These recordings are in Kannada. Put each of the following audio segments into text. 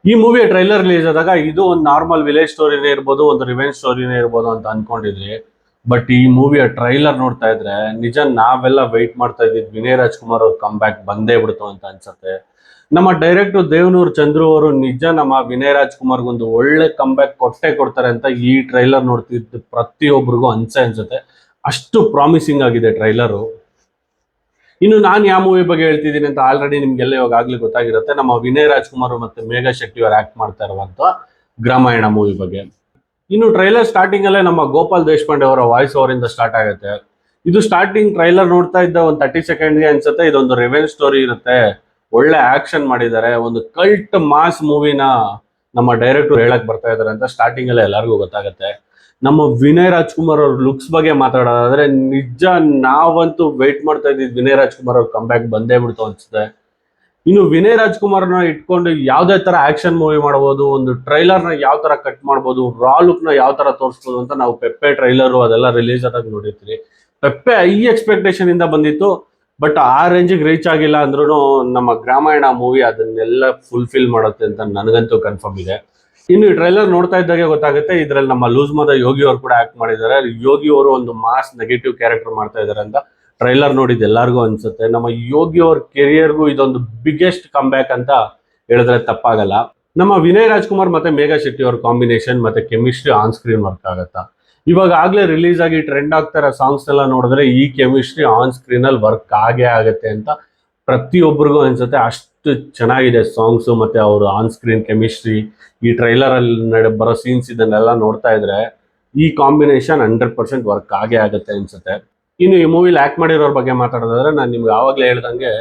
ಈ ಮೂವಿಯ ಟ್ರೈಲರ್ ರಿಲೀಸ್ ಆದಾಗ ಇದು ಒಂದು ನಾರ್ಮಲ್ ವಿಲೇಜ್ ಸ್ಟೋರಿನೇ ಇರ್ಬೋದು, ಒಂದು ರಿವೆಂಜ್ ಸ್ಟೋರಿನೇ ಇರ್ಬೋದು ಅಂತ ಅನ್ಕೊಂಡಿದ್ರಿ. ಬಟ್ ಈ ಮೂವಿಯ ಟ್ರೈಲರ್ ನೋಡ್ತಾ ಇದ್ರೆ ನಿಜ ನಾವೆಲ್ಲ ವೆಯ್ಟ್ ಮಾಡ್ತಾ ಇದ್ದಿದ್ ವಿನಯ್ ರಾಜ್ಕುಮಾರ್ ಅವ್ರ ಕಮ್ ಬ್ಯಾಕ್ ಬಂದೇ ಬಿಡ್ತು ಅಂತ ಅನ್ಸುತ್ತೆ. ನಮ್ಮ ಡೈರೆಕ್ಟರ್ ದೇವನೂರ್ ಚಂದ್ರು ಅವರು ನಿಜ ನಮ್ಮ ವಿನಯ್ ರಾಜ್ಕುಮಾರ್ ಒಂದು ಒಳ್ಳೆ ಕಮ್ ಬ್ಯಾಕ್ ಕೊಟ್ಟೆ ಕೊಡ್ತಾರೆ ಅಂತ ಈ ಟ್ರೈಲರ್ ನೋಡ್ತಿದ್ದು ಪ್ರತಿಯೊಬ್ಬರಿಗೂ ಅನ್ಸುತ್ತೆ. ಅಷ್ಟು ಪ್ರಾಮಿಸಿಂಗ್ ಆಗಿದೆ ಟ್ರೈಲರು. ಇನ್ನು ನಾನು ಯಾವ ಮೂವಿ ಬಗ್ಗೆ ಹೇಳ್ತಿದ್ದೀನಿ ಅಂತ ಆಲ್ರೆಡಿ ನಿಮ್ಗೆಲ್ಲ ಇವಾಗ ಆಗ್ಲಿ ಗೊತ್ತಾಗಿರುತ್ತೆ. ನಮ್ಮ ವಿನಯ್ ರಾಜ್ಕುಮಾರ್ ಮತ್ತೆ ಮೇಘಾ ಶೆಟ್ಟಿ ಅವರು ಆಕ್ಟ್ ಮಾಡ್ತಾ ಇರುವಂತ ಗ್ರಾಮಾಯಣ ಮೂವಿ ಬಗ್ಗೆ. ಇನ್ನು ಟ್ರೈಲರ್ ಸ್ಟಾರ್ಟಿಂಗ್ ಅಲ್ಲೇ ನಮ್ಮ ಗೋಪಾಲ್ ದೇಶಪಾಂಡೆ ಅವರ ವಾಯ್ಸ್ ಓವರಿಂದ ಸ್ಟಾರ್ಟ್ ಆಗುತ್ತೆ. ಇದು ಸ್ಟಾರ್ಟಿಂಗ್ ಟ್ರೈಲರ್ ನೋಡ್ತಾ ಇದ್ದ ಒಂದು 30 ಸೆಕೆಂಡ್ಗೆ ಅನ್ಸುತ್ತೆ ಇದೊಂದು ರೆವೆಂಜ್ ಸ್ಟೋರಿ ಇರುತ್ತೆ, ಒಳ್ಳೆ ಆಕ್ಷನ್ ಮಾಡಿದ್ದಾರೆ, ಒಂದು ಕಲ್ಟ್ ಮಾಸ್ ಮೂವಿನ ನಮ್ಮ ಡೈರೆಕ್ಟರ್ ಹೇಳಕ್ ಬರ್ತಾ ಇದಾರೆ ಅಂತ ಸ್ಟಾರ್ಟಿಂಗ್ ಅಲ್ಲೇ ಎಲ್ಲರಿಗೂ ಗೊತ್ತಾಗುತ್ತೆ. ನಮ್ಮ ವಿನಯ್ ರಾಜ್ಕುಮಾರ್ ಅವ್ರ ಲುಕ್ಸ್ ಬಗ್ಗೆ ಮಾತಾಡೋದಾದ್ರೆ ನಿಜ ನಾವಂತೂ ವೆಯ್ಟ್ ಮಾಡ್ತಾ ಇದ್ದಿದ್ದು ವಿನಯ್ ರಾಜ್ಕುಮಾರ್ ಅವ್ರ ಕಮ್ ಬ್ಯಾಕ್ ಬಂದೇ ಬಿಡ್ತು ಅನ್ಸುತ್ತೆ. ಇನ್ನು ವಿನಯ್ ರಾಜ್ಕುಮಾರ್ನ ಇಟ್ಕೊಂಡು ಯಾವ್ದೇ ತರ ಆಕ್ಷನ್ ಮೂವಿ ಮಾಡಬಹುದು, ಒಂದು ಟ್ರೈಲರ್ನ ಯಾವ ತರ ಕಟ್ ಮಾಡ್ಬೋದು, ರಾ ಲುಕ್ ನ ಯಾವ ತರ ತೋರಿಸ್ಬೋದು ಅಂತ ನಾವು ಪೆಪ್ಪೆ ಟ್ರೈಲರು ಅದೆಲ್ಲ ರಿಲೀಸ್ ಆದಾಗ ನೋಡಿರ್ತೀವಿ. ಪೆಪ್ಪೆ ಹೈ ಎಕ್ಸ್ಪೆಕ್ಟೇಷನ್ ಇಂದ ಬಂದಿತ್ತು, ಬಟ್ ಆ ರೇಂಜಿಗೆ ರೀಚ್ ಆಗಿಲ್ಲ ಅಂದ್ರೂ ನಮ್ಮ ಗ್ರಾಮಾಯಣ ಮೂವಿ ಅದನ್ನೆಲ್ಲ ಫುಲ್ಫಿಲ್ ಮಾಡುತ್ತೆ ಅಂತ ನನಗಂತೂ ಕನ್ಫರ್ಮ್ ಇದೆ. ಇನ್ನು ಈ ಟ್ರೈಲರ್ ನೋಡ್ತಾ ಇದ್ದಾಗೆ ಗೊತ್ತಾಗುತ್ತೆ ಇದ್ರಲ್ಲಿ ನಮ್ಮ ಲೂಸ್ ಮದ ಯೋಗಿ ಅವರು ಕೂಡ ಆಕ್ಟ್ ಮಾಡಿದ್ದಾರೆ. ಯೋಗಿ ಅವರು ಒಂದು ಮಾಸ್ ನೆಗೆಟಿವ್ ಕ್ಯಾರೆಕ್ಟರ್ ಮಾಡ್ತಾ ಇದ್ದಾರೆ ಅಂತ ಟ್ರೈಲರ್ ನೋಡಿದ್ ಎಲ್ಲರಿಗೂ ಅನ್ಸುತ್ತೆ. ನಮ್ಮ ಯೋಗಿ ಅವ್ರ ಕೆರಿಯರ್ಗೂ ಇದೊಂದು ಬಿಗ್ಗೆಸ್ಟ್ ಕಮ್ ಬ್ಯಾಕ್ ಅಂತ ಹೇಳಿದ್ರೆ ತಪ್ಪಾಗಲ್ಲ. ನಮ್ಮ ವಿನಯ್ ರಾಜ್ಕುಮಾರ್ ಮತ್ತೆ ಮೇಘಾ ಶೆಟ್ಟಿ ಅವ್ರ ಕಾಂಬಿನೇಷನ್ ಮತ್ತೆ ಕೆಮಿಸ್ಟ್ರಿ ಆನ್ ಸ್ಕ್ರೀನ್ ವರ್ಕ್ ಆಗತ್ತಾ. ಇವಾಗ ಆಗ್ಲೇ ರಿಲೀಸ್ ಆಗಿ ಟ್ರೆಂಡ್ ಆಗ್ತಾ ಇರೋ ಸಾಂಗ್ಸ್ ಎಲ್ಲ ನೋಡಿದ್ರೆ ಈ ಕೆಮಿಸ್ಟ್ರಿ ಆನ್ ಸ್ಕ್ರೀನ್ ಅಲ್ಲಿ ವರ್ಕ್ ಆಗೇ ಆಗತ್ತೆ ಅಂತ ಪ್ರತಿಯೊಬ್ಬರಿಗೂ ಅನ್ಸುತ್ತೆ. ಅಷ್ಟು ಚೆನ್ನಾಗಿದೆ ಸಾಂಗ್ಸ್ ಮತ್ತೆ ಅವರು ಆನ್ ಸ್ಕ್ರೀನ್ ಕೆಮಿಸ್ಟ್ರಿ. ಈ ಟ್ರೈಲರ್ ಅಲ್ಲಿ ಬರೋ ಸೀನ್ಸ್ ಇದನ್ನೆಲ್ಲ ನೋಡ್ತಾ ಇದ್ರೆ ಈ ಕಾಂಬಿನೇಷನ್ 100% ವರ್ಕ್ ಆಗೇ ಆಗುತ್ತೆ ಅನ್ಸುತ್ತೆ. ಇನ್ನು ಈ ಮೂವಿಲಿ ಆಕ್ಟ್ ಮಾಡಿರೋರ ಬಗ್ಗೆ ಮಾತಾಡೋದಾದ್ರೆ ನಾನು ನಿಮ್ಗೆ ಆವಾಗಲೇ ಹೇಳ್ದಂಗೆ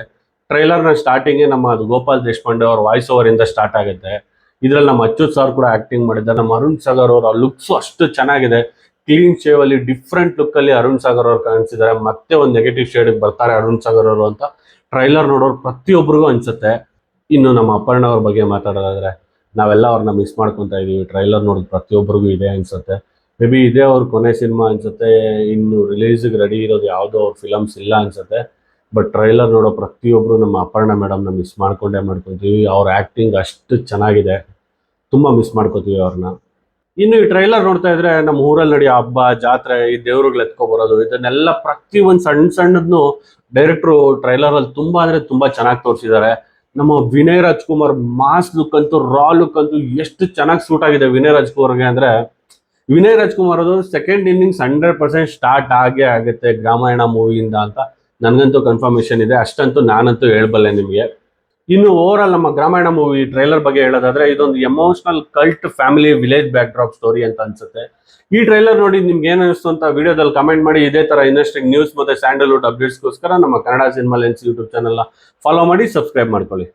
ಟ್ರೈಲರ್ನ ಸ್ಟಾರ್ಟಿಂಗ್ ನಮ್ಮ ಗೋಪಾಲ್ ದೇಶಪಾಂಡೆ ಅವ್ರ ವಾಯ್ಸ್ ಓವರ್ ಇಂದ ಸ್ಟಾರ್ಟ್ ಆಗುತ್ತೆ. ಇದ್ರಲ್ಲಿ ನಮ್ಮ ಅಚ್ಯುತ್ ಸರ್ ಕೂಡ ಆಕ್ಟಿಂಗ್ ಮಾಡಿದ್ದಾರೆ. ನಮ್ಮ ಅರುಣ್ ಸಾಗರ್ ಅವರ ಲುಕ್ಸ್ ಅಷ್ಟು ಚೆನ್ನಾಗಿದೆ. ಕ್ಲೀನ್ ಶೇವ್ ಅಲ್ಲಿ ಡಿಫ್ರೆಂಟ್ ಲುಕ್ ಅಲ್ಲಿ ಅರುಣ್ ಸಾಗರ್ ಅವ್ರು ಕಾಣಿಸಿದ್ದಾರೆ. ಮತ್ತೆ ಒಂದು ನೆಗೆಟಿವ್ ಶೇಡ್ ಬರ್ತಾರೆ ಅರುಣ್ ಸಾಗರ್ ಅವರು ಅಂತ ಟ್ರೈಲರ್ ನೋಡೋರು ಪ್ರತಿಯೊಬ್ಬರಿಗೂ ಅನ್ಸುತ್ತೆ. ಇನ್ನು ನಮ್ಮ ಅಪರ್ಣ ಅವ್ರ ಬಗ್ಗೆ ಮಾತಾಡೋದಾದ್ರೆ ನಾವೆಲ್ಲ ಅವ್ರನ್ನ ಮಿಸ್ ಮಾಡ್ಕೊತಾ ಇದೀವಿ. ಟ್ರೈಲರ್ ನೋಡಿದ ಪ್ರತಿಯೊಬ್ಬರಿಗೂ ಇದೆ ಅನ್ಸುತ್ತೆ. ಮೇ ಬಿ ಇದೇ ಅವ್ರ ಕೊನೆ ಸಿನಿಮಾ ಅನ್ಸುತ್ತೆ. ಇನ್ನು ರಿಲೀಸ್ಗೆ ರೆಡಿ ಇರೋದು ಯಾವುದೋ ಅವ್ರ ಫಿಲಮ್ಸ್ ಇಲ್ಲ ಅನ್ಸುತ್ತೆ. ಬಟ್ ಟ್ರೈಲರ್ ನೋಡೋ ಪ್ರತಿಯೊಬ್ಬರು ನಮ್ಮ ಅಪರ್ಣ ಮೇಡಮ್ನ ಮಿಸ್ ಮಾಡ್ಕೊತೀವಿ. ಅವ್ರ ಆಕ್ಟಿಂಗ್ ಅಷ್ಟು ಚೆನ್ನಾಗಿದೆ, ತುಂಬಾ ಮಿಸ್ ಮಾಡ್ಕೋತೀವಿ ಅವ್ರನ್ನ. ಇನ್ನು ಈ ಟ್ರೈಲರ್ ನೋಡ್ತಾ ಇದ್ರೆ ನಮ್ಮ ಊರಲ್ಲಿ ನಡೆಯೋ ಹಬ್ಬ, ಜಾತ್ರೆ, ಈ ದೇವ್ರುಗಳು ಎತ್ಕೊ ಬರೋದು ಇದನ್ನೆಲ್ಲ ಪ್ರತಿ ಒಂದು ಸಣ್ಣದನ್ನು ಡೈರೆಕ್ಟ್ರು ಟ್ರೈಲರ್ ಅಲ್ಲಿ ತುಂಬಾ ಅಂದ್ರೆ ತುಂಬಾ ಚೆನ್ನಾಗಿ ತೋರಿಸಿದ್ದಾರೆ. ನಮ್ಮ ವಿನಯ್ ರಾಜ್ಕುಮಾರ್ ಮಾಸ್ ಲುಕ್ ಅಂತೂ, ರಾ ಲುಕ್ ಅಂತೂ ಎಷ್ಟು ಚೆನ್ನಾಗಿ ಸೂಟ್ ಆಗಿದೆ ವಿನಯ್ ರಾಜ್ಕುಮಾರ್ಗೆ ಅಂದ್ರೆ ವಿನಯ್ ರಾಜ್ಕುಮಾರ್ ಅದು ಸೆಕೆಂಡ್ ಇನ್ನಿಂಗ್ಸ್ 100% ಸ್ಟಾರ್ಟ್ ಆಗೇ ಆಗುತ್ತೆ ಗ್ರಾಮಾಯಣ ಮೂವಿಯಿಂದ ಅಂತ ನನಗಂತೂ ಕನ್ಫರ್ಮೇಶನ್ ಇದೆ. ಅಷ್ಟಂತೂ ನಾನಂತೂ ಹೇಳ್ಬಲ್ಲೆ ನಿಮಗೆ. ಇನ್ನು ಓವರ್ ಆಲ್ ನಮ್ಮ ಗ್ರಾಮಾಯಣ ಮೂವಿ ಟ್ರೈಲರ್ ಬಗ್ಗೆ ಹೇಳೋದಾದ್ರೆ ಇದೊಂದು emotional cult family village back drop story ಅಂತ ಅನ್ಸುತ್ತೆ. ಈ ಟ್ರೈಲರ್ ನೋಡಿ ನಿಮ್ಗೆ ಏನ್ ಅನಿಸ್ತು ಅಂತ ವಿಡಿಯೋದಲ್ಲಿ ಕಮೆಂಟ್ ಮಾಡಿ. ಇದೇ ತರ ಇಂಟ್ರೆಸ್ಟಿಂಗ್ ನ್ಯೂಸ್ ಮತ್ತೆ ಸ್ಯಾಂಡಲ್ವುಡ್ ಅಪ್ಡೇಟ್ಸ್ಗೋಸ್ಕರ ನಮ್ಮ Kannada cinema lens YouTube channel follow ಮಾಡಿ, ಸಬ್ಸ್ಕ್ರೈಬ್ ಮಾಡ್ಕೊಳ್ಳಿ.